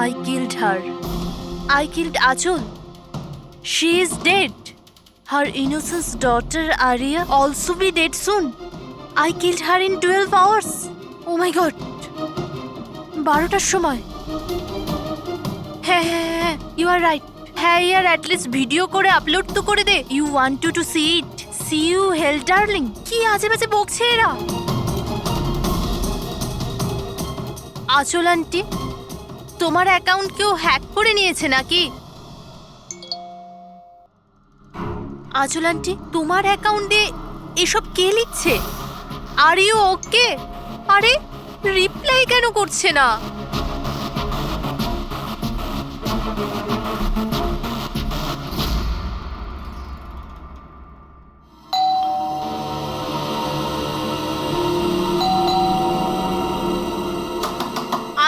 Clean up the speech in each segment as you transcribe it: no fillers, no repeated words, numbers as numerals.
I killed her. I killed Achol. She is dead. Her innocent daughter Arya also be dead soon. I killed her in 12 hours. Oh my god. 12টার সময়। হ্যাঁ, you are right. হ্যাঁ ইয়ার at least video করে upload তো করে দে। You want to see it. See you hell darling. কি আজে বাজে বকছে এরা। আচল আন্টি, তোমার অ্যাকাউন্ট কেউ হ্যাক করে নিয়েছে নাকি? আচল আন্টি, তোমার অ্যাকাউন্টে এসব কে লিখছে? Are you okay? আরে রিপ্লাই কেন করছে না?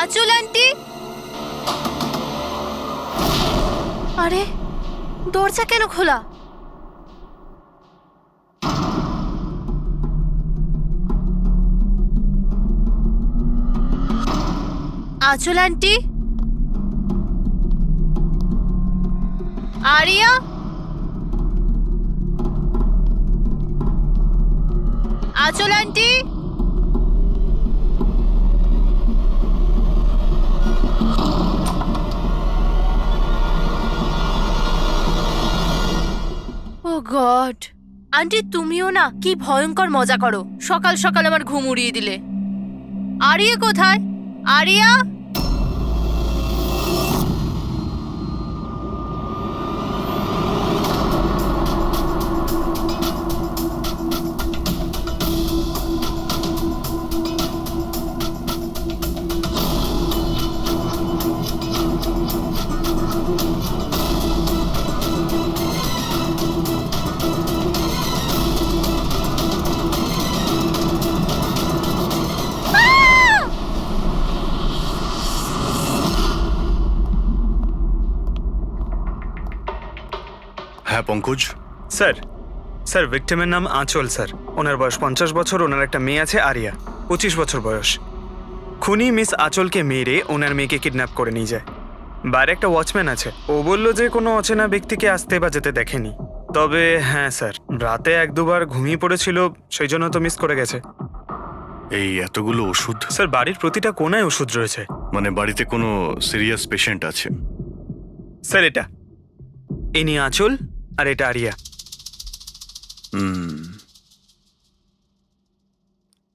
আচল আন্টি, আরে দরজা কেন খোলা? আচল আন্টি, আরিয়া, আচল আন্টি, ও গড, আন্টি তুমিও না কি ভয়ঙ্কর মজা করো। সকাল সকাল আমার ঘুম উড়িয়ে দিলে। আরিয়া কোথায়? আরিয়া, হ্যাঁ পঙ্কজ। স্যার ভিক্টিমের নাম আঁচল স্যার। ওনার বয়স 50 বছর। ওনার একটা মেয়ে আছে আরিয়া, 25 বছর বয়স। খুনি মিস আঁচলকে মেরে ওনার মেয়েকে কিডন্যাপ করে নিয়ে যায়। বাইরে একটা ওয়াচম্যান আছে, ও বলল যে কোনো অচেনা ব্যক্তিকে আসতে বা যেতে দেখেনি। তবে হ্যাঁ স্যার, রাতে 1-2বার ঘুমিয়ে পড়েছিল, সেই জন্য তো মিস করে গেছে। এই এতগুলো ওষুধ? স্যার বাড়ির প্রতিটা কোনায় ওষুধ রয়েছে। মানে বাড়িতে কোনো সিরিয়াস পেশেন্ট আছে? স্যার এটা ইনি আঁচল আর এটা Aria.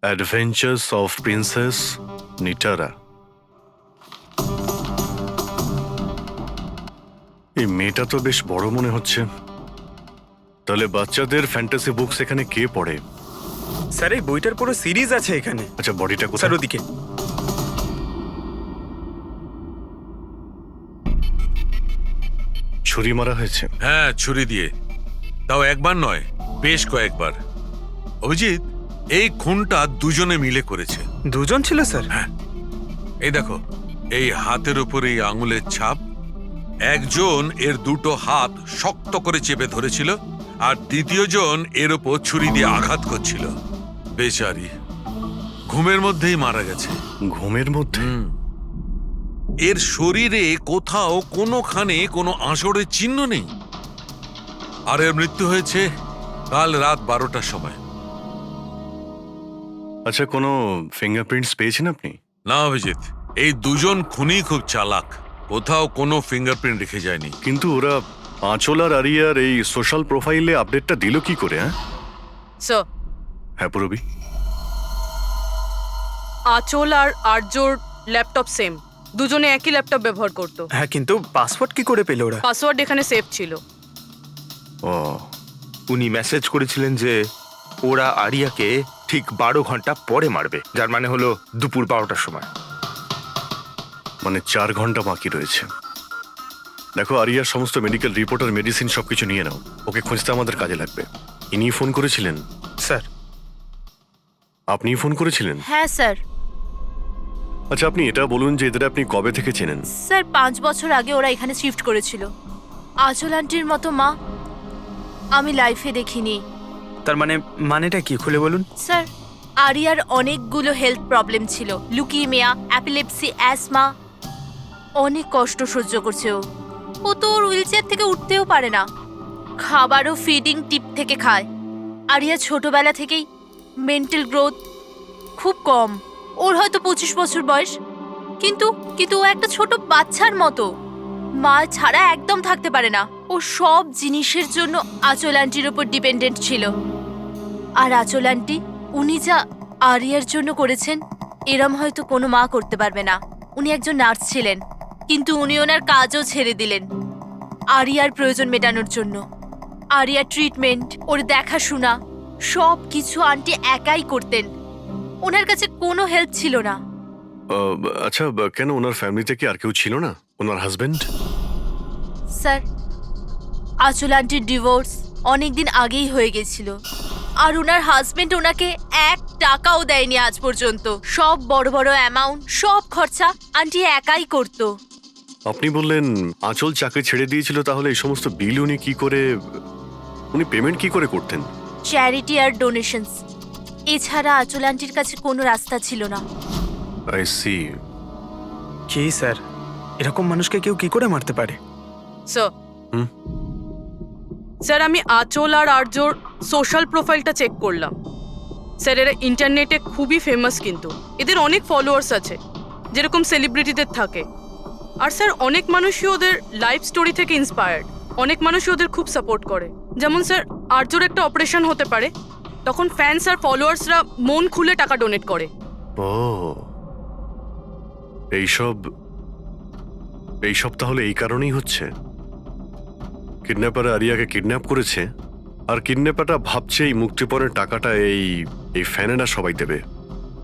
Adventures of princess Nitara. এই মেয়েটা তো বেশ বড় মনে হচ্ছে। তাহলে বাচ্চাদের ফ্যান্টাসি বুকস এখানে কে পড়ে? স্যার এই বইটার পুরো সিরিজ আছে এখানে। আচ্ছা বডিটা কোথায়? স্যার ওদিকে। ছুরি মারা হয়েছে? হ্যাঁ, ছুরি দিয়ে। তাও একবার নয়, বেশ কয়েকবার। অভিজিৎ, এই খুনটা দুজনে মিলে করেছে। দুজন ছিল স্যার? হ্যাঁ, এই দেখো, এই হাতের উপর এই আঙুলের ছাপ। একজন এর দুটো হাত শক্ত করে চেপে ধরেছিল, আর দ্বিতীয় জন এর উপর ছুরি দিয়ে আঘাত করছিল। বেচারি ঘুমের মধ্যেই মারা গেছে। ঘুমের মধ্যে? এর শরীরে কোথাও কোনোখানে কোনো আঁচড়ের চিহ্ন নেই। আর এর মৃত্যু হয়েছে কাল রাত 12টার সময়। আচ্ছা কোনো ফিঙ্গারপ্রিন্টস পেয়েছেন আপনি? না অভিজিৎ, এই দুজন খুনি খুব চালাক, কোথাও কোনো ফিঙ্গারপ্রিন্ট রেখে যায়নি। কিন্তু ওরা আঁচল আর আরিয়ার এই সোশ্যাল প্রোফাইলে আপডেটটা দিল কি করে? স্যার, হ্যাঁ পুরবি। আঁচল আর আর্যর ল্যাপটপ সেম, দুজনে একই ল্যাপটপ ব্যবহার করতো। হ্যাঁ, কিন্তু পাসওয়ার্ড কি করে পেল ওরা? পাসওয়ার্ড এখানে সেভ ছিল। ও, উনি মেসেজ করেছিলেন যে ওরা আরিয়াকে ঠিক 12 ঘন্টা পরে মারবে, যার মানে হলো দুপুর 12টার সময়। মানে 4 ঘন্টা বাকি রয়েছে। দেখো আরিয়ার সমস্ত মেডিকেল রিপোর্ট আর মেডিসিন সবকিছু নিয়ে নাও, ওকে খুঁজতে আমাদের কাজে লাগবে। ইনি ফোন করেছিলেন? স্যার আপনি ফোন করেছিলেন? হ্যাঁ স্যার। আচ্ছা আপনি এটা বলুন যে এদের আপনি কবে থেকে চেনেন? স্যার 5 বছর আগে ওরা এখানে শিফট করেছিল। আঁচল আন্টির মতো মা আমি লাইফে দেখিনি। তার মানেটা কি খুলে বলুন? স্যার আরিয়ার অনেকগুলো হেলথ প্রবলেম ছিল, লুকিমিয়া, অ্যাপিলেপসি, অ্যাসমা। অনেক কষ্ট সহ্য করছে ও তো ওর হুইলচেয়ার থেকে উঠতেও পারে না, খাবারও ফিডিং টিপ থেকে খায়। আরিয়া ছোটবেলা থেকেই মেন্টাল গ্রোথ খুব কম। ওর হয়তো 25 বছর বয়স, কিন্তু কিন্তু ও একটা ছোট বাচ্চার মতো, মা ছাড়া একদম থাকতে পারে না। ও সব জিনিসের জন্য আঁচল আন্টির ওপর ডিপেন্ডেন্ট ছিল। আর আঁচল আন্টি উনি যা আরিয়ার জন্য করেছেন এরম হয়তো কোনো মা করতে পারবে না। উনি একজন নার্স ছিলেন, কিন্তু উনি ওনার কাজও ছেড়ে দিলেন আরিয়ার প্রয়োজন মেটানোর জন্য। আরিয়ার ট্রিটমেন্ট, ওর দেখাশোনা সব কিছু আন্টি একাই করতেন। ওনার কাছে কোনো হেল্প ছিল না। আচ্ছা, কেন ওনার ফ্যামিলিতে কি আর কেউ ছিল না? ওনার হাজবেন্ড? স্যার, আঁচল আন্টির ডিভোর্স অনেকদিন আগেই হয়ে গেছিল, আর ওনার হাজবেন্ড ওনাকে 1 টাকাও দেয়নি আজ পর্যন্ত। সব বড় বড় অ্যামাউন্ট, সব খরচা আন্টি একাই করতো। আপনি বললেন আঁচল চাকরি ছেড়ে দিয়েছিল, তাহলে এই সমস্ত বিল উনি পেমেন্ট কি করে করতেন? চ্যারিটি আর ডোনেশনস, এছাড়া আঁচল আন্টির কাছে কোনো রাস্তা ছিল না। I C. কি স্যার, এরকম মানুষকে কেউ কি করে মারতে পারে? স্যার হুম? স্যার, আমি আঁচল আর আর্যর সোশ্যাল প্রোফাইলটা চেক করলাম। স্যার, এরা ইন্টারনেটে খুবই ফেমাস, কিন্তু এদের অনেক ফলোয়ার্স আছে, যেরকম সেলিব্রিটিদের থাকে। আর স্যার, অনেক মানুষই ওদের লাইফ স্টোরি থেকে ইন্সপায়ার্ড। অনেক মানুষই ওদের খুব সাপোর্ট করে। যেমন স্যার, আর্যর একটা অপারেশন হতে পারে, তখন ফ্যান্স আর ফলোয়ার্সরা মন খুলে টাকা ডোনেট করে। ও, এইসব তাহলে এই কারণেই হচ্ছে। কিডন্যাপার আরিয়াকে কিডন্যাপ করেছে, আর কিডন্যাপারটা ভাবছে এই মুক্তিপণের টাকাটা এই ফ্যানেরা সবাই দেবে।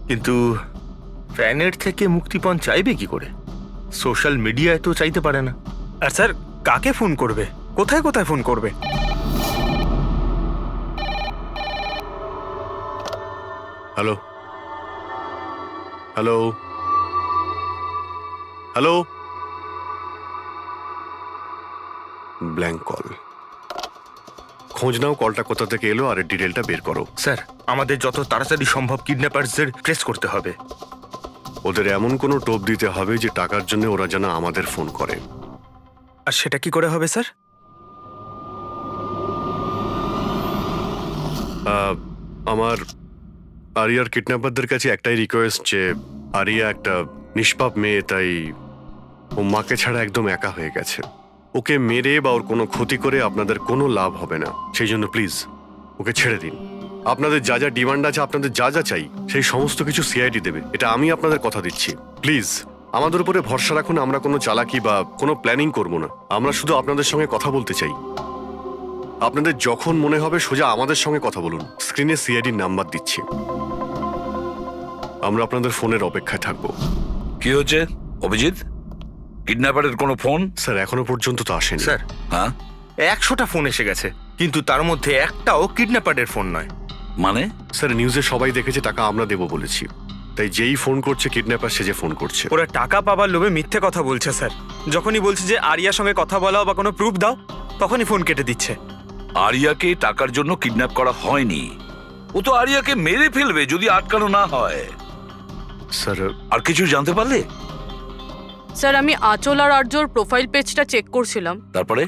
কিন্তু ফ্যানের থেকে মুক্তিপণ চাইবে কি করে? সোশ্যাল মিডিয়ায় তো চাইতে পারে না। আর স্যার, কাকে ফোন করবে? কোথায় কোথায় ফোন করবে? Hello hello hello, blank call. খোঁজ নাও কলটা কোথা থেকে এলো আর এর ডিটেলটা বের করো। স্যার, আমাদের যত তাড়াতাড়ি সম্ভব কিডন্যাপারদের ট্রেস করতে হবে। ওদের এমন কোনো টোপ দিতে হবে যে টাকার জন্য ওরা যেন আমাদের ফোন করে। আর সেটা কি করে হবে স্যার? আমার আরিয়ার কিডন্যাপারদের কাছে একটাই রিকোয়েস্ট যে আরিয়া একটা নিষ্পাপ মেয়ে, তাই ও মাকে ছাড়া একদম একা হয়ে গেছে। ওকে মেরে বা ওর কোনো ক্ষতি করে আপনাদের কোনো লাভ হবে না। সেই জন্য প্লিজ ওকে ছেড়ে দিন। আপনাদের যা যা ডিমান্ড আছে, আপনাদের যা যা চাই, সেই সমস্ত কিছু সিআইডি দেবে, এটা আমি আপনাদের কথা দিচ্ছি। প্লিজ আমাদের উপরে ভরসা রাখুন। আমরা কোনো চালাকি বা কোনো প্ল্যানিং করব না। আমরা শুধু আপনাদের সঙ্গে কথা বলতে চাই। আপনাদের যখন মনে হবে সোজা আমাদের সঙ্গে কথা বলুন। স্ক্রিনে সিআইডির নাম্বার দিচ্ছি। আমরা আপনাদের ফোনের অপেক্ষায় থাকবো। কি হচ্ছে অভিজিৎ? কিডন্যাপারের কোনো ফোন? স্যার, এখনো পর্যন্ত তো আসেনি। স্যার, হ্যাঁ 100টা ফোন এসে গেছে, কিন্তু তার মধ্যে একটাও কিডন্যাপারের ফোন নয়। মানে? স্যার, নিউজে সবাই দেখেছে টাকা আমরা দেবো বলেছি, তাই যেই ফোন করছে কিডন্যাপার সেজে ফোন করছে। ওরা টাকা পাবার লোভে মিথ্যে কথা বলছে স্যার। যখনই বলছে যে আরিয়ার সঙ্গে কথা বলাও বা কোনো প্রুফ দাও, তখনই ফোন কেটে দিচ্ছে। আরিয়াকে টাকার জন্য কিডন্যাপ করা হয়নি। ও তো আরিয়াকে মেরে ফেলবে যদি আটকানো না হয়। স্যার, আর কিছু জানতে পারলে? স্যার, আমি আঁচল আর আর্যর প্রোফাইল পেজটা চেক করছিলাম। তারপরে?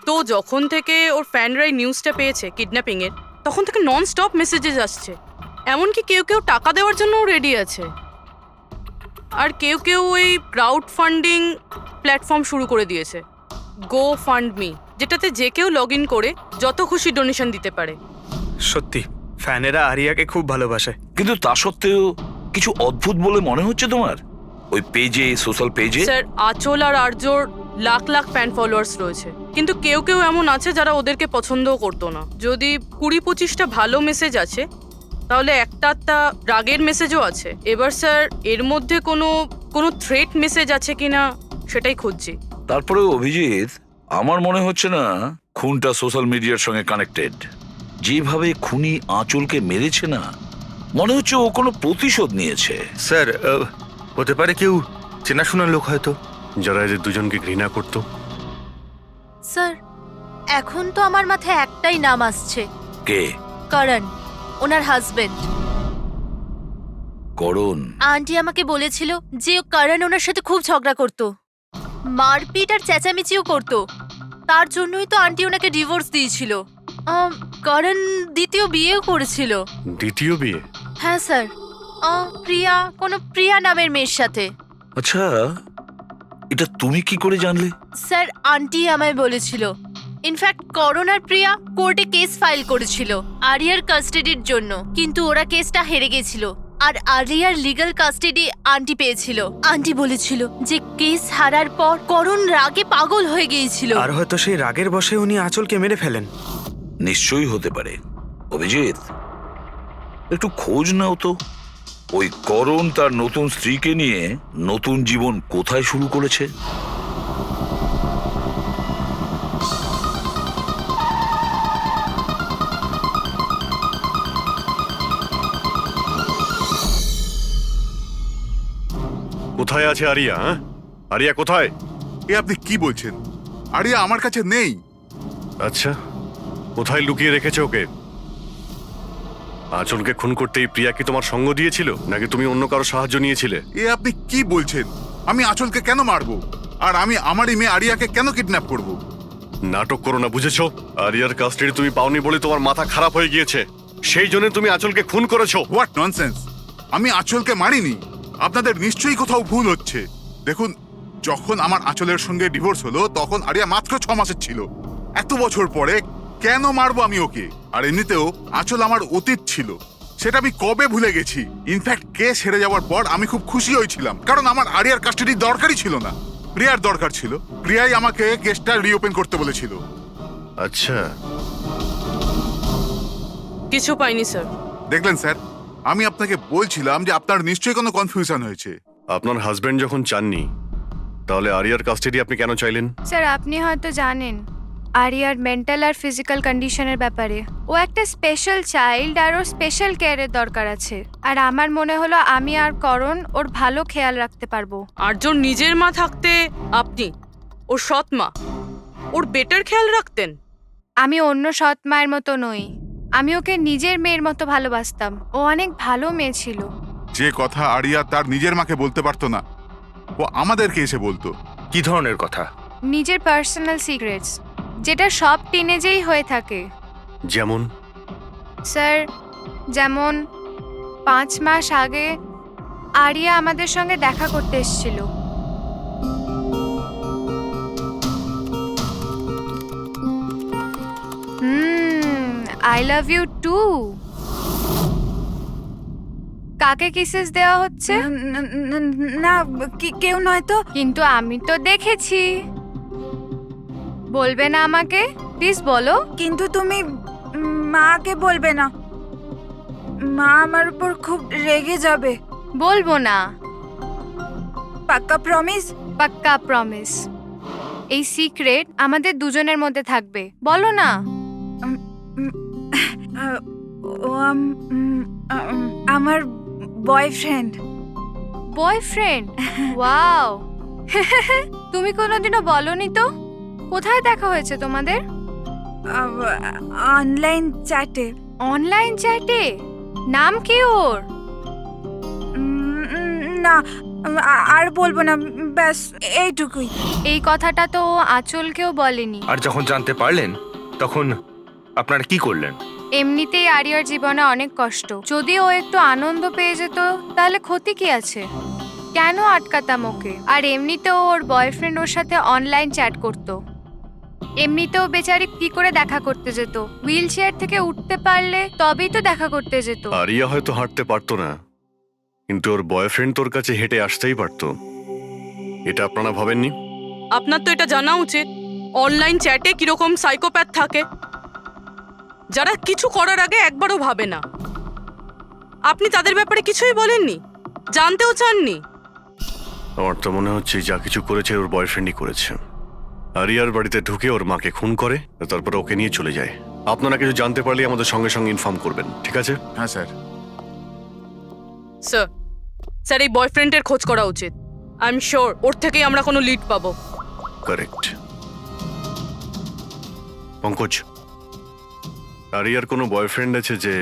তো যখন থেকে ওর ফ্যানরাই নিউজটা পেয়েছে কিডন্যাপিং এর, তখন থেকে নন স্টপ মেসেজেস আসছে। এমনকি কেউ কেউ টাকা দেওয়ার জন্যও রেডি আছে, আর কেউ কেউ ওই ক্রাউড ফান্ডিং প্ল্যাটফর্ম শুরু করে দিয়েছে, গো ফান্ড মি, যেটাতে যে কেউ লগ ইন করে যত খুশি ডোনেশন দিতে পারে। সত্যি ফ্যানেরা আরিয়াকে খুব ভালোবাসে। কিন্তু তা সত্ত্বেও কিছু অদ্ভুত বলে মনে হচ্ছে তোমার ওই পেজে, সোশ্যাল পেজে। স্যার, আঁচল আর আর্যর লাখ লাখ ফ্যান ফলোয়ার্স রয়েছে, কিন্তু কেউ কেউ এমন আছে যারা ওদেরকে পছন্দও করতো না। যদি 20-25টা ভালো মেসেজ আছে, তাহলে একটা রাগের মেসেজও আছে। এবার স্যার, এর মধ্যে কোনো থ্রেট মেসেজ আছে কিনা সেটাই খুঁজছি। তারপরে অভিজিৎ, আমার মনে হচ্ছে না খুনটা সোশ্যাল মিডিয়ার সঙ্গে কানেক্টেড। যেভাবে খুনি আঁচলকে মেরেছে না, মনে হচ্ছে ও কোনো প্রতিশোধ নিয়েছে। স্যার, হতে পারে কেউ চেনাশোনা লোক হয়তো, যারা এদের দুজনকে ঘৃণা করতো। স্যার, এখন তো আমার মাথায় একটাই নাম আসছে, কে? করণ, ওনার হাজবেন্ড। করণ? আন্টি আমাকে বলেছিল যে করণ ওনার সাথে খুব ঝগড়া করতো। মারপিট আর চেঁচামেচিও করতো। তার জন্যই তো আন্টি ওনাকে ডিভোর্স দিয়েছিল। করণ দ্বিতীয় বিয়েও করেছিল। দ্বিতীয় বিয়ে? হ্যাঁ স্যার, প্রিয়া নামের মেয়ের সাথে। আচ্ছা, এটা তুমি কি করে জানলে? স্যার, আন্টি আমায় বলেছিল। ইনফ্যাক্ট করণ আর প্রিয়া কোর্টে কেস ফাইল করেছিল আরিয়ার কাস্টাডির জন্য, কিন্তু ওরা কেসটা হেরে গেছিল আর আরিয়ার লিগ্যাল কাস্টাডি আন্টি পেয়েছিল। আন্টি বলেছিল যে কেস হারার পর করণ রাগে পাগল হয়ে গিয়েছিল। আর হয়তো সেই রাগের বশে উনি আঁচলকে মেরে ফেলেন। নিশ্চয়ই হতে পারে। অভিজিৎ, একটু খোঁজ নাও তো, ওই করণ তার নতুন স্ত্রীকে নিয়ে নতুন জীবন কোথায় শুরু করেছে। কোথায় আছে আরিয়া? আরিয়া কোথায়? এ আপনি কি বলছেন? আরিয়া আমার কাছে নেই। আচ্ছা, কোথায় লুকিয়ে রেখেছে ওকে? আঁচলকে খুন করতেই প্রিয়া কি তোমার সঙ্গ দিয়েছিল, নাকি তুমি অন্য কারো সাহায্য নিয়েছিলে? এ আপনি কি বলছেন? আমি আঁচলকে কেন মারবো? আর আমি আমারই মেয়ে আরিয়াকে কেন কিডন্যাপ করব? নাটক করো না, বুঝেছো? আরিয়ার কাস্টাডি তুমি পাওনি বলে তোমার মাথা খারাপ হয়ে গিয়েছে, সেই জন্য তুমি আঁচলকে খুন করেছো। What nonsense! আমি আঁচলকে মারিনি। আপনাদের নিশ্চয়ই কোথাও ভুল হচ্ছে। দেখুন, যখন আমার আঁচলের সঙ্গে ডিভোর্স হলো তখন আরিয়া মাত্র 6 মাসের ছিল। এত বছর পরে কেন মারবো আমি ওকে? আর এমনিতেও আঁচল আমার অতীত ছিল, সেটা আমি কবে ভুলে গেছি। ইনফ্যাক্ট কেস হেরে যাওয়ার পর আমি খুব খুশি হয়েছিলাম, কারণ আমার আরিয়ার কাস্টাডি দরকারই ছিল না, প্রিয়ার দরকার ছিল। প্রিয়াই আমাকে কেসটা রিওপেন করতে বলেছিল। আচ্ছা, কিছু পাইনি স্যার। দেখলেন স্যার, আমি আপনাকে বলছিলাম যে আপনার নিশ্চয়ই কোনো কনফিউশন হয়েছে। আপনার হাজবেন্ড যখন চাননি, তাহলে আরিয়ার কাস্টাডি আপনি কেন চাইলেন? স্যার, আপনি হয়তো জানেন আরিয়ার মেন্টাল আর ফিজিক্যাল কন্ডিশনের ব্যাপারে। ও একটা স্পেশাল চাইল্ড আর ওর স্পেশাল কেয়ারের দরকার আছে। আর আমার মনে হলো আমি আর করণ ওর ভালো খেয়াল রাখতে পারবো। আর্যর নিজের মা থাকতে আপনি ওর সৎ মা, ওর বেটার খেয়াল রাখতেন। আমি অন্য সৎ মায়ের মতো নই, আমি ওকে নিজের মেয়ের মতো ভালোবাসতাম। ও অনেক ভালো মেয়ে ছিল। যে কথা আরিয়া তার নিজের মাকে বলতে পারতো না, ও আমাদেরকে এসে বলতো। কি ধরনের কথা? নিজের পার্সোনাল সিক্রেটস, যেটা সব টিনেজেই হয়ে থাকে। যেমন? স্যার, যেমন 5 মাস আগে আরিয়া আমাদের সঙ্গে দেখা করতে এসেছিল। I love you too. কাকে কিসেস দেওয়া হচ্ছে? না, কেউ নয় তো। কিন্তু আমি তো দেখেছি। বলবে না আমাকে? প্লিজ বলো। কিন্তু তুমি মাকে বলবে না, মা আমার উপর খুব রেগে যাবে। বলবো না। পাক্কা প্রমিস? পাক্কা প্রমিস। এই সিক্রেট আমাদের দুজনের মধ্যে থাকবে। বলো না। ও আমার বয়ফ্রেন্ড। বয়ফ্রেন্ড? ওয়াও। তুমি কোনোদিনও বলনি তো। কোথায় দেখা হয়েছে তোমাদের? অনলাইন চ্যাটে। অনলাইন চ্যাটে? নাম কি ওর? না, আর বলবো না, ব্যাস এইটুকুই। এই কথাটা তো ও আঁচলকেও বলেনি। আর যখন জানতে পারলেন তখন আপনারা কি করলেন? এমনিতেই আরিয়ার জীবনে অনেক কষ্ট, যদি ও একটু আনন্দ পেয়ে যেত তাহলে ক্ষতি কি আছে? কেন আটকাতাম ওকে? আর এমনিতেও ওর বয়ফ্রেন্ড ওর সাথে অনলাইন চ্যাট করতো। এমনিতেও বেচারি কি করে দেখা করতে যেত? হুইল চেয়ার থেকে উঠতে পারলে তবেই তো দেখা করতে যেত। আরিয়া হয়তো হাঁটতে পারতো না, কিন্তু ওর বয়ফ্রেন্ড তোর কাছে হেঁটে আসতেই পারতো। এটা আপনারা ভাবেননি? আপনার তো এটা জানা উচিত অনলাইন চ্যাটে কিরকম সাইকোপ্যাথ থাকে, যারা কিছু করার আগে একবারও ভাবে না। আপনি তাদের ব্যাপারে কিছুই বলেননি, জানতেও চাননি। আমার তো মনে হচ্ছে যা কিছু করেছে ওর বয়ফ্রেন্ডই করেছে। আরিয়ার বাড়িতে ঢুকে ওর মাকে খুন করে, তারপর ওকে নিয়ে চলে যায়। আপনারা কিছু জানতে পারলে আমাদের সঙ্গে সঙ্গে ইনফর্ম করবেন, ঠিক আছে? হ্যাঁ স্যার। স্যার, স্যার এই বয়ফ্রেন্ডের খোঁজ করা উচিত। আই এম শিওর ওর থেকেই আমরা কোনো লিড পাবো। কারেক্ট। পঙ্কজ, আরিয়ার কোনো বয়ফ্রেন্ড আছে যে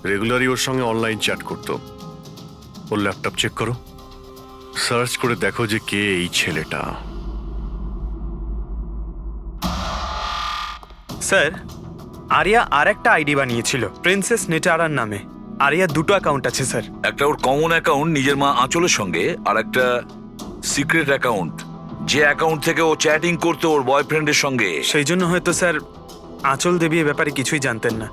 রেগুলারই ওর সঙ্গে অনলাইন চ্যাট করতো? ওর ল্যাপটপ চেক করো, সার্চ করে দেখো যে কে এই ছেলেটা। স্যার আরিয়া আর একটা আইডি বানিয়েছিল প্রিন্সেস নিটারার নামে। আরিয়ার দুটো অ্যাকাউন্ট আছে স্যার। একটা ওর কমন অ্যাকাউন্ট নিজের মা আঁচলের সঙ্গে, আর একটা সিক্রেট অ্যাকাউন্ট, যে অ্যাকাউন্ট থেকে ও চ্যাটিং করতো ওর বয়ফ্রেন্ডের সঙ্গে। সেই জন্য হয়তো স্যার আঁচল দেবী এ ব্যাপারে কিছুই জানতেন না।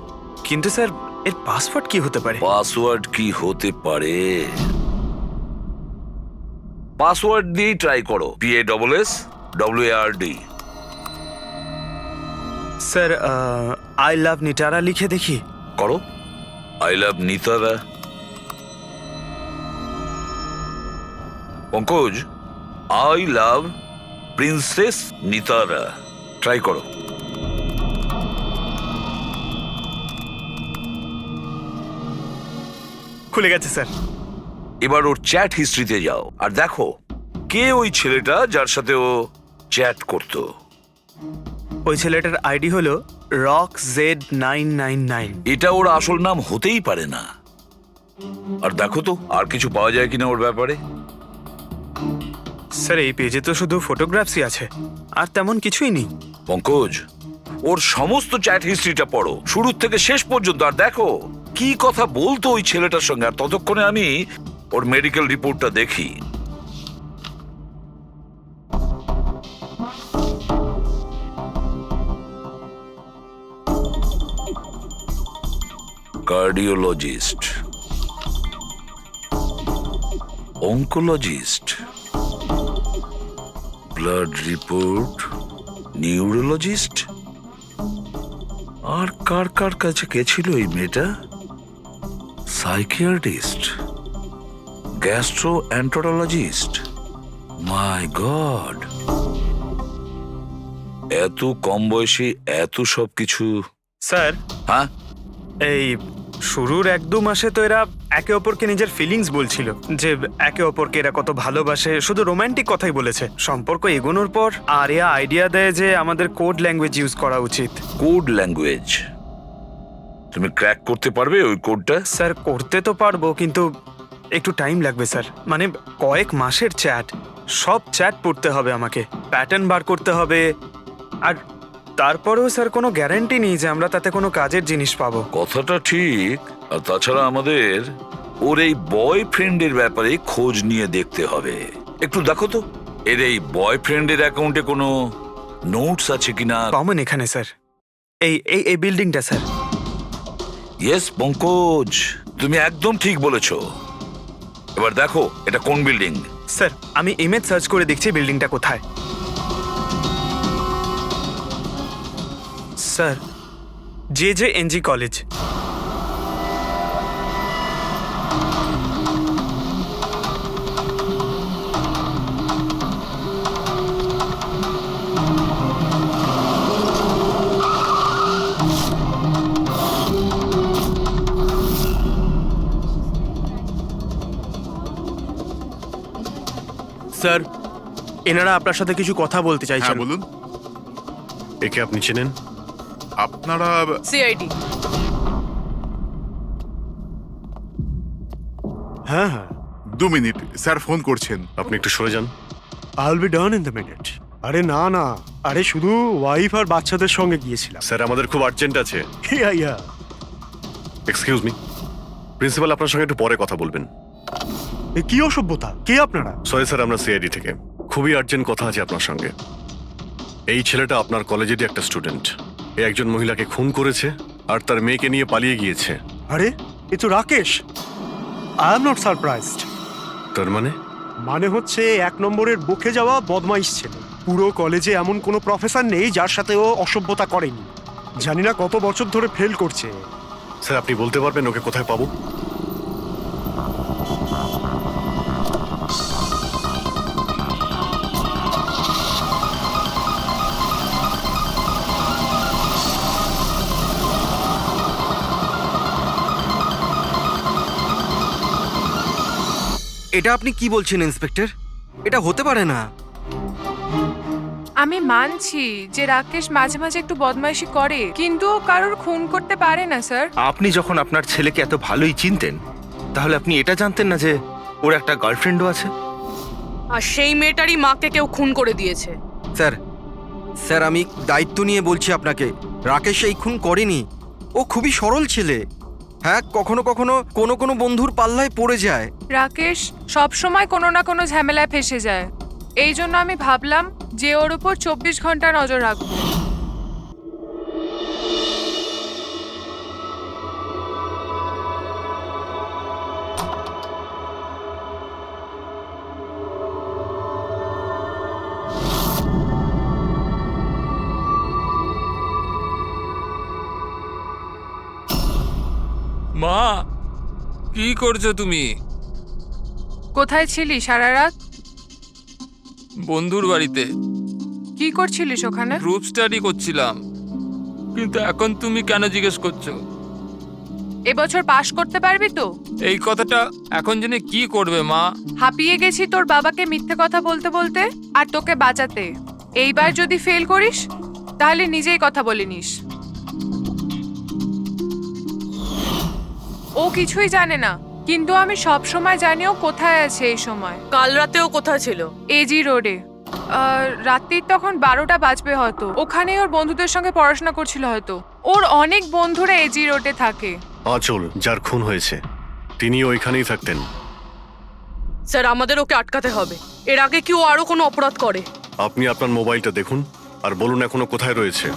কিন্তু স্যার এর পাসওয়ার্ড কি হতে পারে? পাসওয়ার্ড কি হতে পারে? পাসওয়ার্ড দিয়ে ট্রাই করো, PASSWARD। Sir I love Nitara লিখে দেখি। করো, I love Nitara. Pankaj, I love princess Nitara, try করো। খুলে গেছে স্যার। এবার ওর চ্যাট হিস্ট্রিতে যাও আর দেখো কে ওই ছেলেটা যার সাথে ও চ্যাট করতো। ওই ছেলেটার আইডি হলো RockZ999। এটা ওর আসল নাম হতেই পারে না। আর দেখো তো আর কিছু পাওয়া যায় কিনা ওর ব্যাপারে। স্যার এই পেজে তো শুধু ফটোগ্রাফসই আছে, আর তেমন কিছুই নেই। পঙ্কজ, ওর সমস্ত চ্যাট হিস্ট্রিটা পড়ো শুরু থেকে শেষ পর্যন্ত, আর দেখো কি কথা বলতো ওই ছেলেটার সঙ্গে। আর ততক্ষণে আমি ওর মেডিকেল রিপোর্টটা দেখি। Cardiologist, oncologist, blood report, neurologist. আর কার কার কাছে গেছিল এই মেয়েটা? Psychiatrist, gastroenterologist. মাই গড, এত কম বয়সে এত সব কিছু। স্যার হ্যাঁ, এই শুরুর 1-2 মাসে তো এরা একে অপরকে নিজের ফিলিংস বলছিল, যে একে অপরকে এরা কত ভালোবাসে, শুধু রোমান্টিক কথাই বলেছে। সম্পর্ক এগোনোর পর আরিয়া আইডিয়া দেয় যে আমাদের কোড ল্যাঙ্গুয়েজ ইউজ করা উচিত। Code language? তুমি ক্র্যাক করতে পারবে ওই কোডটা? স্যার করতে তো পারবো, কিন্তু একটু টাইম লাগবে স্যার। মানে কয়েক মাসের চ্যাট, সব চ্যাট পড়তে হবে আমাকে, প্যাটার্ন বার করতে হবে। আর তারপরেও স্যার কোনো গ্যারান্টি নেই যে আমরা তাতে কোনো কাজের জিনিস পাবো। কথাটা ঠিক। আর তাছাড়া আমাদের ওর এই বয়ফ্রেন্ডের ব্যাপারে খোঁজ নিয়ে দেখতে হবে। একটু দেখো তো এর এই বয়ফ্রেন্ডের অ্যাকাউন্টে কোনো নোটস আছে কিনা। কমন এখানে স্যার, এই এই এই বিল্ডিংটা স্যার। ইয়েস পঙ্কজ, তুমি একদম ঠিক বলেছ। এবার দেখো এটা কোন বিল্ডিং। স্যার আমি ইমেজ সার্চ করে দেখছি বিল্ডিংটা কোথায়। Sir JJNG college. স্যার এনারা আপনার সাথে কিছু কথা বলতে চাইছেন। হ্যাঁ বলুন। একে আপনি চেনেন? আপনারা CID। হ্যাঁ হ্যাঁ, 2 মিনিট, স্যার ফোন করছেন। আপনি একটু সরে যান। I will be done in the minute. আরে না না, আরে শুধু ওয়াইফ আর বাচ্চাদের সঙ্গে গিয়েছিলাম। স্যার আমাদের খুব আর্জেন্ট আছে। ইয়া ইয়া। এক্সকিউজ মি, প্রিন্সিপাল আপনার সঙ্গে একটু পরে কথা বলবেন। এ কি অসভ্যতা! কে আপনারা? সরি স্যার, আমরা সিআইডি থেকে। খুবই আর্জেন্ট কথা আছে আপনার সঙ্গে। এই ছেলেটা আপনার কলেজেরই একটা স্টুডেন্ট। এ একজন মহিলাকে খুন করেছে আর তার মেয়েকে নিয়ে পালিয়ে গিয়েছে। আরে এ তো Rakesh. I am not surprised. তার মানে হচ্ছে 1 নম্বরের বকে যাওয়া বদমাইশ ছেলে। পুরো কলেজে এমন কোনো প্রফেসর নেই যার সাথে ও অসভ্যতা করেনি। জানি না কত বছর ধরে ফেল করছে। স্যার আপনি বলতে পারবেন ওকে কোথায় পাবো? এটা আপনি কি বলছেন ইন্সপেক্টর? এটা হতে পারে না। আমি মানছি যে রাকেশ মাঝে মাঝে একটু বদমাইশি করে, কিন্তু ও কারোর খুন করতে পারে না স্যার। আপনি যখন আপনার ছেলেকে এত ভালোই চিনতেন, তাহলে আপনি এটা জানতেন না যে ওর একটা গার্লফ্রেন্ডও আছে? আর সেই মেয়েটারই মাকে কেউ খুন করে দিয়েছে। স্যার স্যার আমি দায়িত্ব নিয়ে বলছি আপনাকে, রাকেশ এই খুন করেনি। ও খুবই সরল ছেলে। হ্যাঁ, কখনো কখনো কোনো বন্ধুর পাল্লায় পড়ে যায়। রাকেশ সব সময় কোনো না কোনো ঝামেলায় ফেসে যায়। এই জন্য আমি ভাবলাম যে ওর উপর 24 ঘন্টা নজর রাখবো। মা, কি করছো তুমি? কোথায় ছিলি সারা রাত? বন্ধুর বাড়িতে কি করছিলিস ওখানে? গ্রুপ স্টাডি করছিলাম। কিন্তু এখন তুমি কেন জিজ্ঞেস করছো? এবছর পাশ করতে পারবি তো? এই কথাটা এখন জেনে কি করবে মা? হাঁপিয়ে গেছি তোর বাবাকে মিথ্যে কথা বলতে বলতে আর তোকে বাঁচাতে। এইবার যদি ফেল করিস তাহলে নিজেই কথা বলে নিস। ও কিছুই জানে না, কিন্তু আমি সব সময় জানি ও কোথায় আছে এই সময়। কাল রাতেও কোথায় ছিল? এজি রোডে। রাত্রির তখন 12টা বাজবে হয়তো। ওখানে ওর বন্ধুদের সঙ্গে পড়াশোনা করছিল হয়তো। ওর অনেক বন্ধুরা এজি রোডে থাকে। আঁচল যার খুন হয়েছে তিনি ওইখানেই থাকতেন। স্যার আমাদের ওকে আটকাতে হবে। এর আগে কি ও আরো কোনো অপরাধ করে? আপনি আপনার মোবাইলটা দেখুন আর বলুন এখনো কোথায় রয়েছে।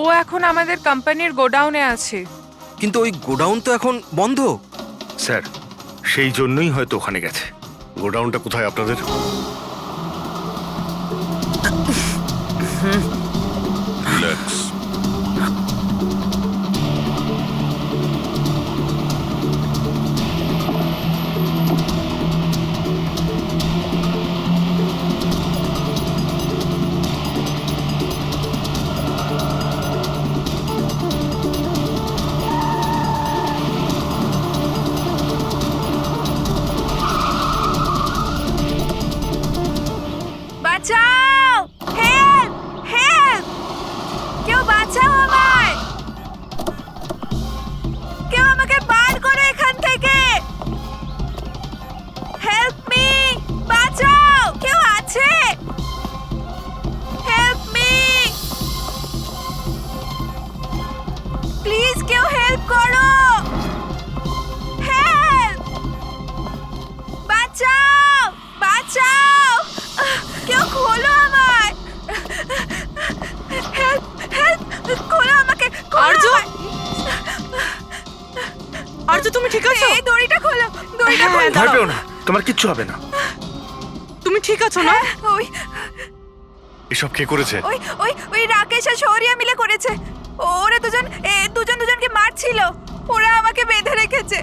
ও এখন আমাদের কোম্পানির গোডাউনে আছে। কিন্তু ওই গোডাউন তো এখন বন্ধ। স্যার সেই জন্যই হয়তো ওখানে গেছে। গোডাউনটা কোথায় আপনাদের? রিল্যাক্স। বাঁচাও! হেল্প! হেল্প! কেউ বাঁচাও আমায়! কেউ আমাকে বার করো এখান থেকে! Help me! বাঁচাও! কেউ আছে? Help me! প্লিজ কেউ হেল্প করো! হেল্প! বাঁচাও! বাঁচাও! কেউ খোলো আমায়! হেল্প! হেল্প! খোলো আমাকে! আরজু! আরজু তুমি ঠিক আছো? এই দড়িটা খোলো! দড়িটা খোলো! ভয় পেও না, তোমার কিচ্ছু হবে না। তুমি ঠিক আছো না? ওই এসব কে করেছে? ওই ওই ওই রাকেশ আর শৌরিয়া মিলে করেছে। ওরা দুজনকে মারছিল। ওরা আমাকে বেঁধে রেখেছে।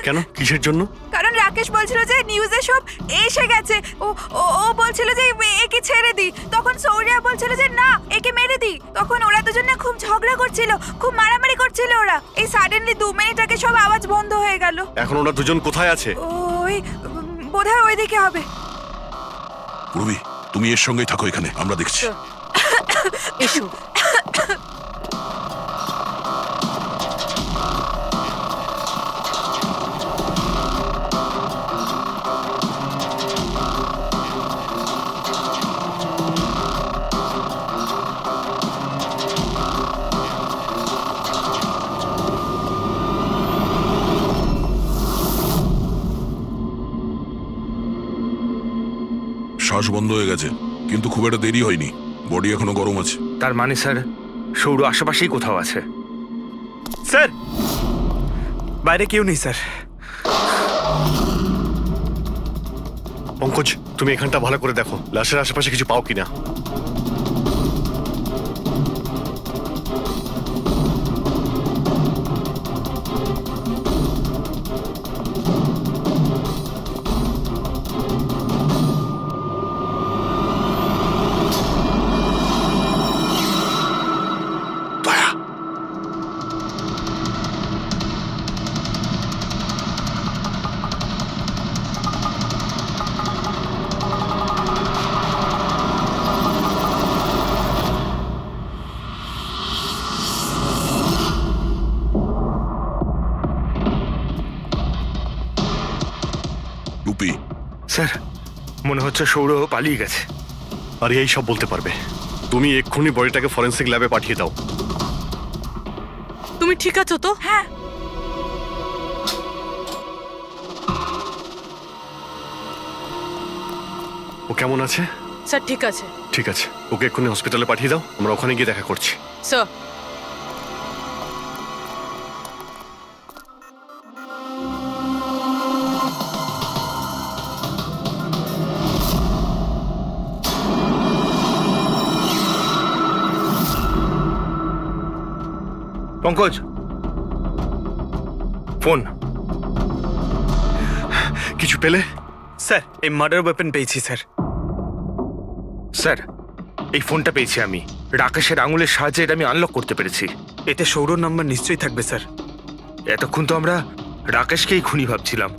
কেন? কিসের জন্য? কারণ রাকেশ বলছিল যে নিউজে সব এসে গেছে। ও ও ও বলছিল যে একে ছেড়ে দি। তখন শৌরিয়া বলছিল যে না, একে মেরে দি। তখন ওরা দুজনে খুব ঝগড়া করছিল, খুব মারামারি করছিল ওরা। এই সাডেনলি 2 মিনিট আগে সব আওয়াজ বন্ধ হয়ে গেল। এখন ওরা দুজন কোথায় আছে? ওই বোধহয় ওইদিকে হবে। পূর্বী, তুমি এর সঙ্গেই থাকো এখানে, আমরা দেখছি। এসো। শ্বাস বন্ধ হয়ে গেছে, কিন্তু খুব একটা দেরি হয়নি। বডি এখনো গরম আছে। তার মানে স্যার সৌর আশেপাশেই কোথাও আছে। স্যার বাইরে কেউ নেই স্যার। পঙ্কজ, তুমি এখানটা ভালো করে দেখো, লাশের আশেপাশে কিছু পাও কিনা। স্যার মনে হচ্ছে সৌর পালিয়ে গেছে। আরিয়া এই সব বলতে পারবে। তুমি এক্ষুনি বডিটাকে ফরেন্সিক ল্যাবে পাঠিয়ে দাও। তুমি ঠিক আছো তো? হ্যাঁ ও কেমন আছে? স্যার ঠিক আছে। ঠিক আছে, ওকে এক্ষুনি হসপিটালে পাঠিয়ে দাও, আমরা ওখানে গিয়ে দেখা করছি। Sir Pankaj, phone. কিছু পেলে? স্যার এই মার্ডার ওয়েপন পেয়েছি স্যার। স্যার, এই ফোনটা পেয়েছি আমি। রাকেশের আঙুলের সাহায্যে এটা আমি আনলক করতে পেরেছি। এতে সৌরভ নাম্বার নিশ্চয়ই থাকবে স্যার। এতক্ষণ তো আমরা রাকেশকেই খুনি ভাবছিলাম,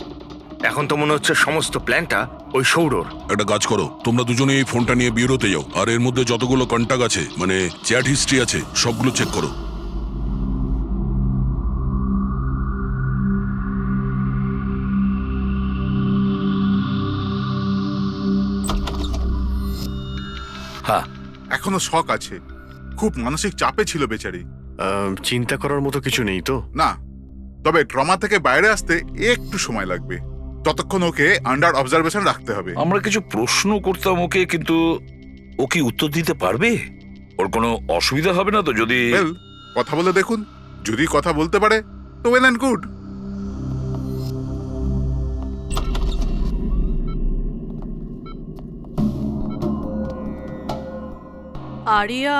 এখন তো মনে হচ্ছে সমস্ত প্ল্যানটা ওই সৌরর। একটা কাজ করো, তোমরা দুজনে এই ফোনটা নিয়ে বিউরোতে যাও, আর এর মধ্যে যতগুলো কন্টাক্ট আছে, মানে চ্যাট হিস্ট্রি আছে, সবগুলো চেক করো। হ্যাঁ, এখনো শক আছে, খুব মানসিক চাপে ছিল বেচারি। চিন্তা করার মতো কিছু নেই তো? না, তবে ট্রমা থেকে বাইরে আসতে একটু সময় লাগবে, ততক্ষণ ওকে আন্ডার অবজারভেশন রাখতে হবে। আমরা কিছু প্রশ্ন করতাম ওকে, কিন্তু ও কি উত্তর দিতে পারবে? ওর কোনো অসুবিধা হবে না তো যদি? ওয়েল, কথা বলে দেখুন, যদি কথা বলতে পারে তো ওয়েল অ্যান্ড গুড। আরিয়া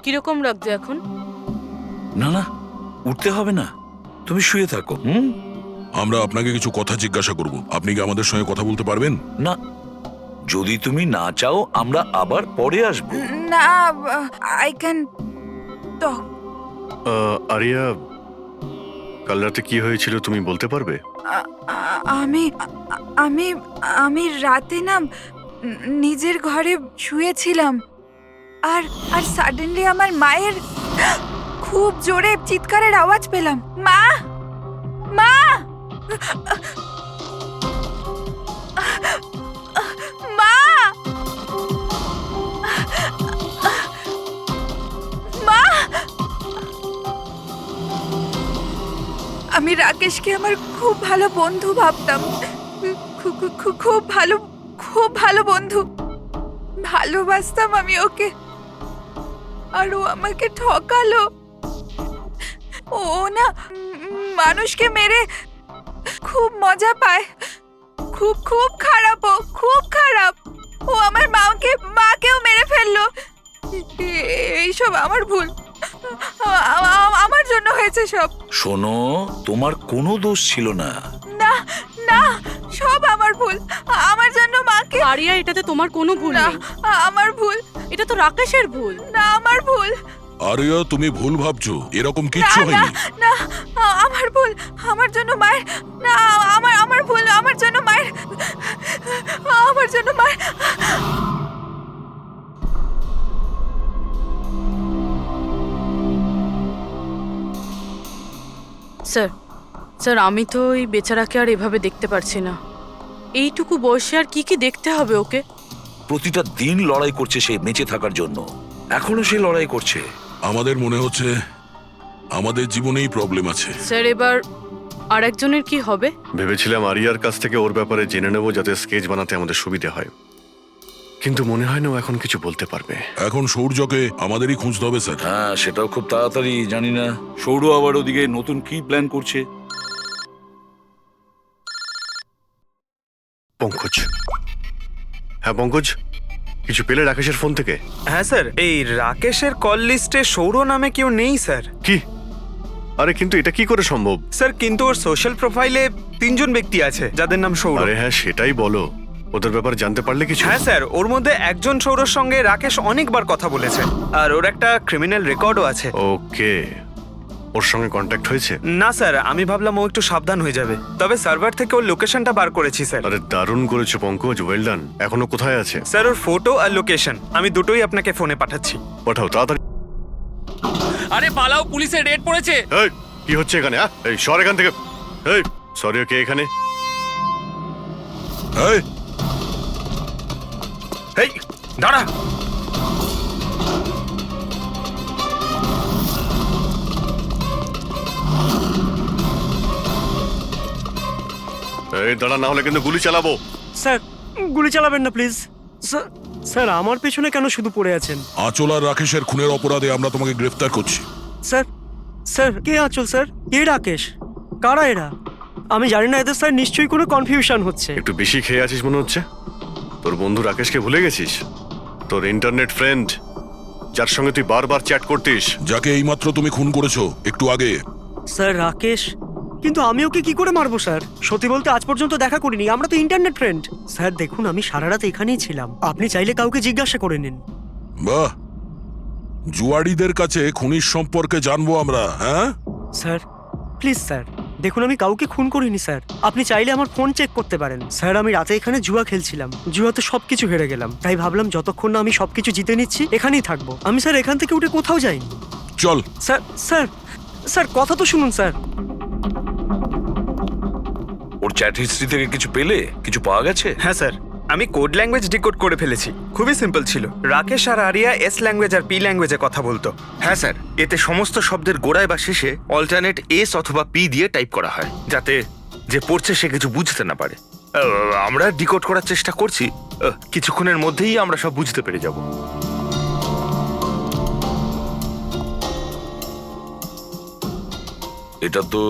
কিরকম লাগছে এখন? না না, উঠতে হবে না, তুমি শুয়ে থাকো। হুম, আমরা আপনাকে কিছু কথা জিজ্ঞাসা করব, আপনি কি আমাদের সঙ্গে কথা বলতে পারবেন? না, যদি তুমি না চাও আমরা আবার পরে আসবো। না, আই ক্যান টক। আরিয়া, কাল রাতে কি হয়েছিল তুমি বলতে পারবে? আমি আমি আমি রাতে না নিজের ঘরে শুয়েছিলাম, আর আর সাডেনলি আমার মায়ের খুব জোরে চিৎকারের আওয়াজ পেলাম। মা, মা, মা, মা। আমি রাকেশকে আমার খুব ভালো বন্ধু ভাবতাম, খুব ভালো বন্ধু ভালোবাসতাম আমি ওকে, আর ও আমাকে ঠকালো। ও না মানুষকে মেরে খুব মজা পায়, খুব খারাপ, ও খুব খারাপ। ও আমার মাকেও মেরে ফেললো। এইসব আমার ভুল, আমার জন্য হয়েছে সব। শোনো, তোমার কোনো দোষ ছিল না। না না, সব আমার ভুল, আমার জন্য মাকে। আরিয়া, এটাতে তোমার কোনো ভুল না, নেই। আমার ভুল। এটা তো রাকেশের ভুল। না, আমার ভুল। আরিয়া, তুমি ভুল ভাবছো, এরকম কিচ্ছু না হয়নি। না, আমার ভুল, আমার জন্য মায়ের। না, আমার ভুল, আমার জন্য মায়ের, আমার জন্য মায়ের। স্যার স্যার, আমি তো এই বেচারাকে আর এভাবে দেখতে পারছি না। এইটুকু বয়সে আর কি কি দেখতে হবে ওকে? প্রতিটা দিন লড়াই করছে সে বেঁচে থাকার জন্য, এখনো সে লড়াই করছে। আমাদের মনে হচ্ছে আমাদের জীবনেই প্রবলেম আছে। স্যার, এবার আর একজনের কি হবে? ভেবেছিলাম আরিয়ার কাছ থেকে ওর ব্যাপারে জেনে নেবো, যাতে স্কেচ বানাতে আমাদের সুবিধা হয়, কিন্তু মনে হয় না ও এখন কিছু বলতে পারবে। এখন সৌর্যকে আমাদেরই খুঁজতে হবে স্যার। হ্যাঁ, সেটাও খুব তাড়াতাড়ি। জানি না সৌর আবার ওদিকে নতুন কি প্ল্যান করছে। পঙ্কজ। হ্যাঁ পঙ্কজ, কিছু পেলে রাকেশের ফোন থেকে? হ্যাঁ স্যার, এই রাকেশের কল লিস্টে সৌর নামে কেউ নেই স্যার। কি? আরে কিন্তু এটা কি করে সম্ভব? স্যার, কিন্তু ওর সোশ্যাল প্রোফাইলে 3 জন ব্যক্তি আছে যাদের নাম সৌর। আরে হ্যাঁ, সেটাই বলো, ওদের ব্যাপারে জানতে পারলে কিছু? হ্যাঁ স্যার, ওর মধ্যে একজন সৌরর সঙ্গে রাকেশ অনেকবার কথা বলেছে, আর ওর একটা ক্রিমিনাল রেকর্ডও আছে। ওকে, ওর সঙ্গে কন্ট্যাক্ট হয়েছে? না স্যার, আমি ভাবলাম ও একটু সাবধান হয়ে যাবে, তবে সার্ভার থেকে ওর লোকেশনটা বার করেছি স্যার। আরে দারুণ করেছো পঙ্কজ, ওয়েল ডান। এখনো কোথায় আছে? স্যার, ওর ফটো আর লোকেশন আমি দুটোই আপনাকে ফোনে পাঠাচ্ছি। পাঠাও তাড়াতাড়ি। আরে পালাও, পুলিশের রেড পড়েছে। এই কি হচ্ছে এখানে? এই সর এখান থেকে। এই সরি, কে এখানে? এই, এই দাঁড়া। এই দাঁড়া, না হলে কিন্তু গুলি চালাবো। স্যার গুলি চালাবেন না প্লিজ। স্যার আমার পেছনে কেন শুধু পড়ে আছেন? আঁচল আর রাকেশের খুনের অপরাধে আমরা তোমাকে গ্রেফতার করছি। স্যার স্যার কে আঁচল স্যার? কে রাকেশ? কারা এরা? আমি জানি না এদের, স্যার নিশ্চয়ই কোনো কনফিউশন হচ্ছে। একটু বেশি খেয়ে আছিস মনে হচ্ছে। তোর বন্ধু রাকেশকে ভুলে গেছিস? তোর ইন্টারনেট ফ্রেন্ড, যার সঙ্গে তুই বারবার চ্যাট করতিস। যাকে এইমাত্র তুমি খুন করেছো একটু আগে। স্যার রাকেশ? কিন্তু আমি ওকে কি করে মারবো স্যার? সত্যি বলতে আজ পর্যন্ত দেখা করিনি, আমরা তো ইন্টারনেট ফ্রেন্ড। স্যার দেখুন, আমি সারা রাত এখানেই ছিলাম, আপনি চাইলে কাউকে জিজ্ঞাসা করে নিন। বাহ, জুয়াড়িদের কাছে খুনির সম্পর্কে জানবো আমরা। হ্যাঁ স্যার প্লিজ স্যার, দেখুন আমি কাউকে খুন করিনি স্যার, আপনি চাইলে আমার ফোন চেক করতে পারেন। স্যার আমি রাতে এখানে জুয়া খেলছিলাম, জুয়াতে সবকিছু হেরে গেলাম, তাই ভাবলাম যতক্ষণ না আমি সবকিছু জিতে নিচ্ছি এখানেই থাকবো। আমি স্যার এখান থেকে উঠে কোথাও যাইনি। চল। স্যার স্যার স্যার কথা তো শুনুন স্যার। ওর চ্যাট হিস্ট্রি থেকে কিছু পেলে? কিছু পাওয়া গেছে? হ্যাঁ স্যার, আমি কোড ল্যাঙ্গুয়েজ ডিকোড করে ফেলেছি। খুবই সিম্পল ছিল। রাকেশ আর আরিয়া এস ল্যাঙ্গুয়েজ আর পি ল্যাঙ্গুয়েজে কথা বলতো। হ্যাঁ স্যার, এতে সমস্ত শব্দের গোড়ায় বা শেষে অল্টারনেট এস অথবা পি দিয়ে টাইপ করা হয়, যাতে যে পড়ছে সে কিছু বুঝতে না পারে। আমরা ডিকোড করার চেষ্টা করছি, কিছুক্ষণের মধ্যেই আমরা সব বুঝতে পেরে যাব। এটা তো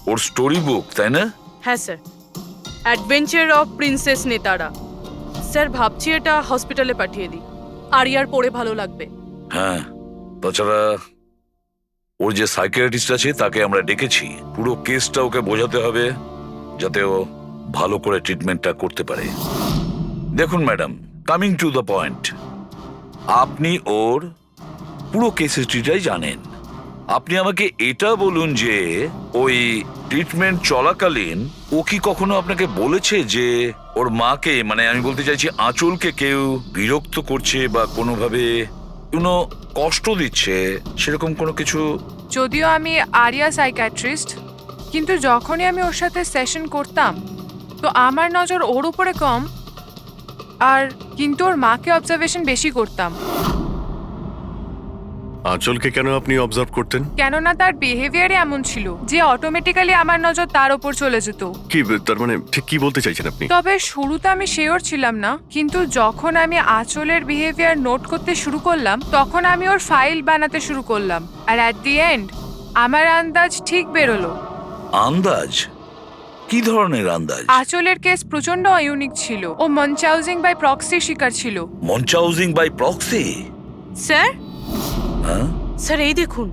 ওর স্টোরি বুক, তাই না? হ্যাঁ স্যার, অ্যাডভেঞ্চার অফ প্রিন্সেস নেতারা। স্যার ভাবছি এটা হসপিটালে পাঠিয়ে দিই, আরিয়ার পড়ে ভালো লাগবে। হ্যাঁ, তাছাড়া ওর যে সাইকিয়াট্রিস্ট আছে তাকে আমরা ডেকেছি। পুরো কেসটা ওকে বোঝাতে হবে, যাতে ও ভালো করে ট্রিটমেন্টটা করতে পারে। দেখুন madam, coming to the point, আপনি ওর পুরো কেস হিস্ট্রিটাই জানেন। আপনি আমাকে এটা বলুন যে ওই ট্রিটমেন্ট চলাকালীন ও কি কখনো আপনাকে বলেছে যে ওর মাকে, মানে আমি বলতে চাইছি আঁচলকে, কেউ বিরক্ত করছে বা কোনোভাবে কোনো কষ্ট দিচ্ছে, সেরকম কোনো কিছু? যদিও আমি আরিয়া সাইকিয়াট্রিস্ট, কিন্তু যখনই আমি ওর সাথে সেশন করতাম তো আমার নজর ওর উপরে কম, আর কিন্তু ওর মাকে অবজারভেশন বেশি করতাম। আঁচলকে কেন আপনি অবজার্ভ করতেন? কেননা তার বিহেভিয়ারে এমন ছিল যে অটোমেটিক্যালি আমার নজর তার ওপর চলে যেত। কি তার মানে, ঠিক কি বলতে চাইছেন আপনি? তবে শুরুতে আমি শিওর ছিলাম না, কিন্তু যখন আমি আঁচলের বিহেভিয়ার নোট করতে শুরু করলাম তখন আমি ওর ফাইল বানাতে শুরু করলাম, আর অ্যাট দি এন্ড আমার আন্দাজ ঠিক বেরোলো। আন্দাজ? কি ধরনের আন্দাজ? আঁচলের কেস প্রচন্ড ইউনিক ছিল। ও মনচাউজিং বাই প্রক্সি শিকার ছিল। মনচাউজিং বাই প্রক্সি? স্যার, হ্যাঁ স্যার এই দেখুন।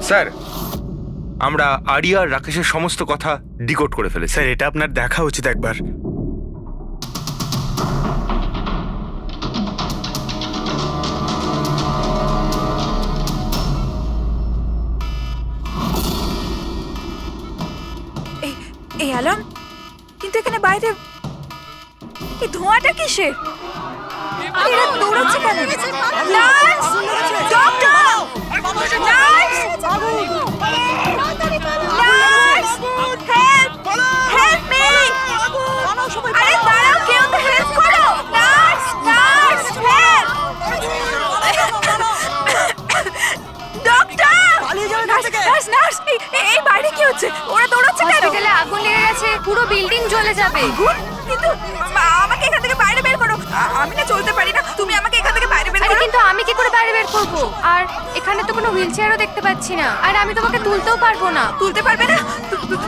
স্যার, আমরা আরিয়া আর রাকেশের সমস্ত কথা ডিকোড করে ফেলেছি। স্যার এটা আপনার দেখা উচিত একবার। এই অ্যালার্ম, কিন্তু এখানে বাইরে এই ধোঁয়াটা কিসের? এরা দৌড়াচ্ছে কেন? Nurse! Doctor! Nurse! Nurse! Help! Help me! আরে দাঁড়াও, কেউ তো হেল্প করো! Nurse! Nurse! Help! Doctor! Nurse! Nurse! এই বাইরে কি হচ্ছে? ওরা দৌড়াচ্ছে কেন? হসপিটালে আগুন লেগে গেছে, পুরো বিল্ডিং জ্বলে যাবে। কিন্তু আমাকে এখান থেকে বাইরে বের করো। আমি না চলতে পারি না, তুমি আমাকে এখান থেকে বাইরে বের আরে করো। কিন্তু আমি কি করে বাইরে বের করব? আর এখানে তো কোনো হুইল চেয়ারও দেখতে পাচ্ছি না, আর আমি তোমাকে তুলতেও পারবো না। তুলতে পারবে না?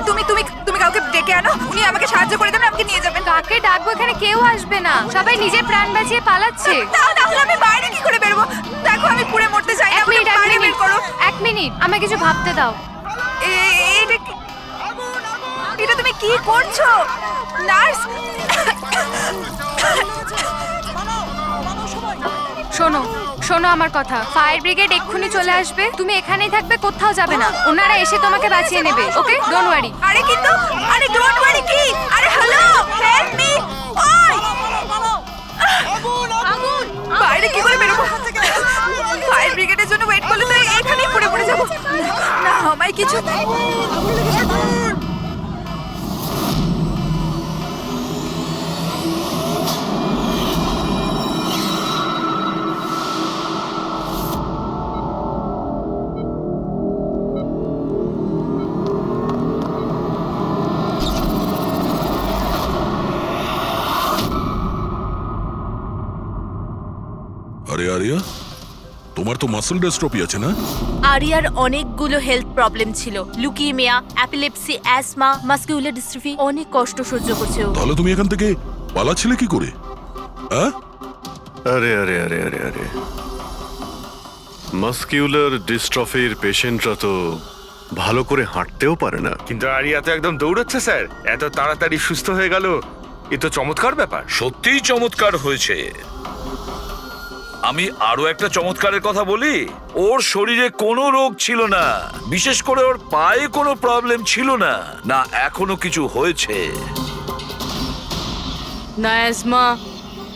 তুমি তুমি তুমি কাউকে ডেকে আনো, উনি আমাকে সাহায্য করে দেন, আমাকে নিয়ে যাবেন। কাকে ডাকবো? এখানে কেউ আসবে না, সবাই নিজের প্রাণ বাঁচিয়ে পালাচ্ছে। তাহলে আমি বাইরে কি করে বেরোবো? দেখো আমি পুড়ে মরতে চাই না, এক মিনিট, বাইরে বের করো। এক মিনিট, আমাকে কিছু ভাবতে দাও। এটা তুমি কি করছো নার্স? শোনো শোনো আমার কথা, ফায়ার ব্রিগেড এক্ষুনি চলে আসবে, তুমি এখানেই থাকবে, কোথাও যাবে না, ওনারা এসে তোমাকে বাঁচিয়ে নেবে। ওকে, ডোন্ট ওয়ারি। আরে কিন্তু, আরে ডোন্ট ওয়ারি কি? আরে হ্যালো, হেল্প মি! ওই আগুন! বাইরে কি করে বেরোবো? ফায়ার ব্রিগেডের জন্য ওয়েট করলে তো এখানেই পড়ে যাবো। না কিছু আরে আরিয়া, তোমার তো মাসল ডেস্ট্রপি আছে না? আরিয়ার অনেকগুলো হেলথ প্রবলেম ছিল, লুকিমিয়া, অ্যাপিলেপসি, অ্যাসমা, মাসকিউলার ডিস্ট্রফি, অনেক কষ্ট সহ্য করছে ও। তাহলে তুমি এখান থেকে পালাচ্ছিলে কি করে? হ্যাঁ, আরে আরে আরে আরে আরে মাসকিউলার ডিস্ট্রফির পেশেন্টরা তো ভালো করে হাঁটতেও পারে না। কিন্তু আরিয়া তো একদম দৌড়চ্ছে স্যার, এত তাড়াতাড়ি সুস্থ হয়ে গেল, এ তো চমৎকার ব্যাপার। সত্যিই চমৎকার হয়েছে। আমি আরো একটা চমৎকারের কথা বলি, ওর শরীরে কোনো রোগ ছিল না, বিশেষ করে ওর পায়ে কোনো প্রবলেম ছিল না, না এখনো কিছু হয়েছে। না অ্যাজমা,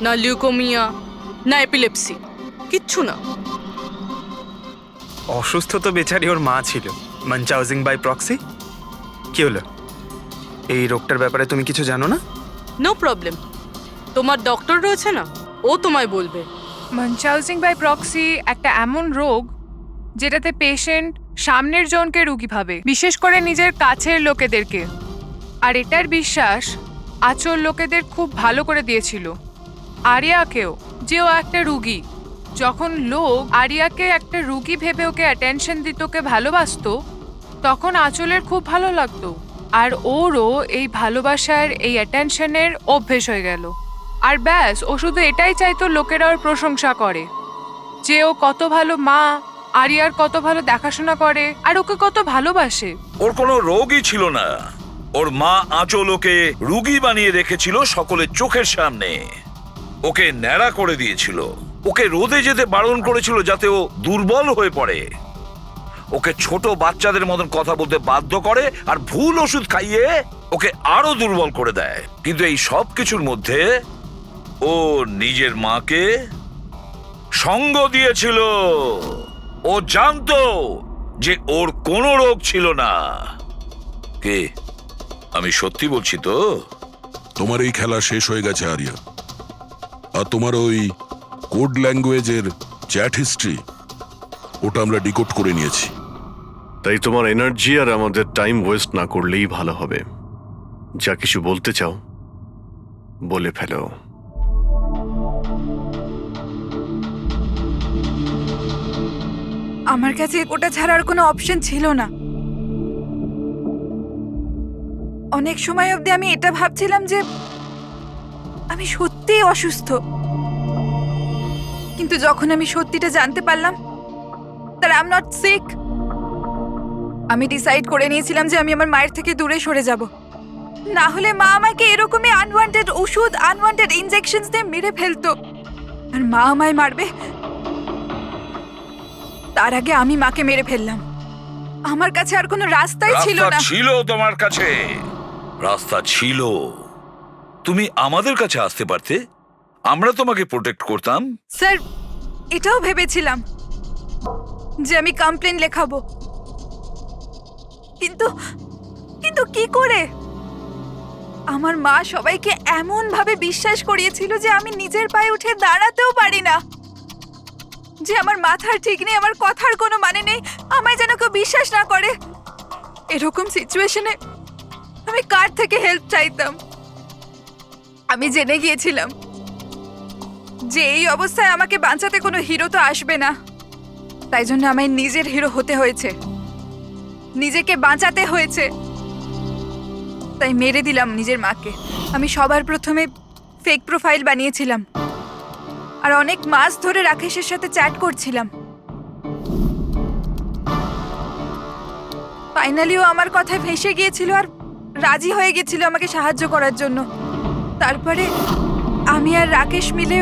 না লিউকোমিয়া, না এপিলেপসি, কিচ্ছু না। অসুস্থ তো বেচারি ওর মা ছিল, মানচাউজিং বাই প্রক্সি। কি হলো, এই রোগটার ব্যাপারে তুমি কিছু জানো না? নো প্রবলেম, তোমার ডক্টর রয়েছে না, ও তোমায় বলবে। মানচাউজিং বাই প্রক্সি একটা এমন রোগ যেটাতে পেশেন্ট সামনের জনকে রোগী ভাবে, বিশেষ করে নিজের কাছের লোকেদেরকে। আর এটার বিশ্বাস আচল লোকেদের খুব ভালো করে দিয়েছিল আরিয়াকেও, যে ও একটা রুগী। যখন লোক আরিয়াকে একটা রুগী ভেবে ওকে অ্যাটেনশন দিত, ওকে ভালোবাসতো, তখন আচলের খুব ভালো লাগতো। আর ওরও এই ভালোবাসার, এই অ্যাটেনশনের অভ্যেস হয়ে গেল। আর ব্যাস, ও শুধু এটাই চাইতো লোকেরা ওর প্রশংসা করে, যে ও কত ভালো মা, আরিয়ার কত ভালো দেখাশোনা করে, আর ওকে কত ভালোবাসে। ওর কোনো রোগই ছিল না, ওর মা আঁচল ওকে রুগী বানিয়ে রেখেছিল সকলের চোখের সামনে। ওকে ন্যাড়া করে দিয়েছিল, ওকে রোদে যেতে বারণ করেছিল যাতে ও দুর্বল হয়ে পড়ে, ওকে ছোট বাচ্চাদের মতন কথা বলতে বাধ্য করে, আর ভুল ওষুধ খাইয়ে ওকে আরো দুর্বল করে দেয়। কিন্তু এই সব কিছুর মধ্যে ও নিজের মাকে সঙ্গ দিয়েছিল। ও জানতো যে ওর কোনো রোগ ছিল না। কে, আমি সত্যি বলছি তো? তোমার এই খেলা শেষ হয়ে গেছে আরিয়া। আর তোমার ওই কোড ল্যাঙ্গুয়েজের চ্যাট হিস্ট্রি, ওটা আমরা ডিকোড করে নিয়েছি। তাই তোমার এনার্জি আর আমাদের টাইম ওয়েস্ট না করলেই ভালো হবে। যা কিছু বলতে চাও বলে ফেলো। আমার কাছে ওটা ছাড়ার কোনো অপশন ছিল না। অনেক সময় অবধি আমি এটা ভাবছিলাম যে আমি সত্যিই অসুস্থ, কিন্তু যখন আমি সত্যিটা জানতে পারলাম that I'm not sick, আমি ডিসাইড করে নিয়েছিলাম যে আমি আমার মায়ের থেকে দূরে সরে যাব। না হলে মা আমাকে এরকমই আনওয়ান্টেড ওষুধ, আনওয়ান্টেড ইনজেকশনস দিয়ে মেরে ফেলতো। আর মা আমায় মারবে, তার আগে আমি মাকে মেরে ফেললাম। আমার কাছে আর কোনো রাস্তাই ছিল না। ছিল তোমার কাছে, রাস্তা ছিল। তুমি আমাদের কাছে আসতে পারতে, আমরা তোমাকে প্রোটেক্ট করতাম। স্যার, এটাও ভেবেছিলাম যে আমি কমপ্লেন লেখাবো, কিন্তু কিন্তু কি করে? আমার মা সবাইকে এমন ভাবে বিশ্বাস করিয়েছিল যে আমি নিজের পায়ে উঠে দাঁড়াতেও পারি না, যে আমার মাথার ঠিক নেই, আমার কথার কোনো মানে নেই, আমায় যেন কেউ বিশ্বাস না করে। এরকম সিচুয়েশনে আমি কার থেকে হেল্প চাইতাম? আমি জেনে গিয়েছিলাম যে এই অবস্থায় আমাকে বাঁচাতে কোনো হিরো তো আসবে না, তাই জন্য আমায় নিজের হিরো হতে হয়েছে, নিজেকে বাঁচাতে হয়েছে। তাই মেরে দিলাম নিজের মাকে। আমি সবার প্রথমে ফেক প্রোফাইল বানিয়েছিলাম, আর অনেক মাস ধরে রাকেশের সাথে চ্যাট করছিলাম। ফাইনালি ও আমার কথায় ফেঁসে গিয়েছিল আর রাজি হয়ে গেছিল আমাকে সাহায্য করার জন্য। তারপরে আমি আর রাকেশ মিলে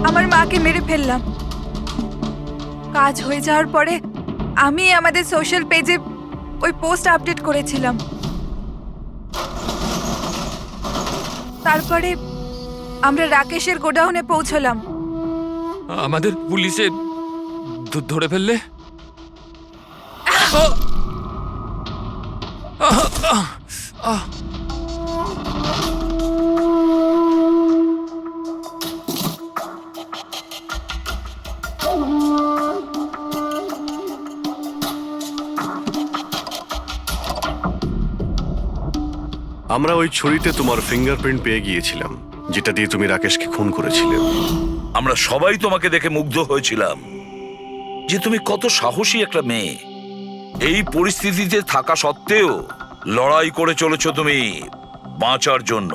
আমার মাকে মেরে ফেললাম। কাজ হয়ে যাওয়ার পরে আমি আমাদের সোশ্যাল পেজে ওই পোস্ট আপডেট করেছিলাম। তারপরে আমরা রাকেশের গোডাউনে পৌঁছলাম। আমাদের পুলিশে ধরে ফেললে? আমরা ওই ছুরিতে তোমার ফিঙ্গারপ্রিন্ট পেয়ে গিয়েছিলাম, যেটা দিয়ে তুমি রাকেশকে খুন করেছিলে। আমরা সবাই তোমাকে দেখে মুগ্ধ হয়েছিলাম যে তুমি কত সাহসী একটা মেয়ে। এই পরিস্থিতিতে থাকা সত্ত্বেও লড়াই করে চলেছ তুমি বাঁচার জন্য।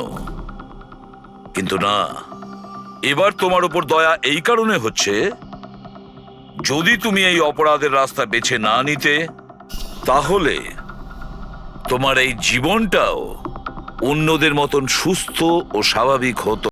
কিন্তু না, এবার তোমার উপর দয়া এই কারণে হচ্ছে, যদি তুমি এই অপরাধের রাস্তা বেছে না নিতে, তাহলে তোমার এই জীবনটাও অন্যদের মতন সুস্থ ও স্বাভাবিক হতো।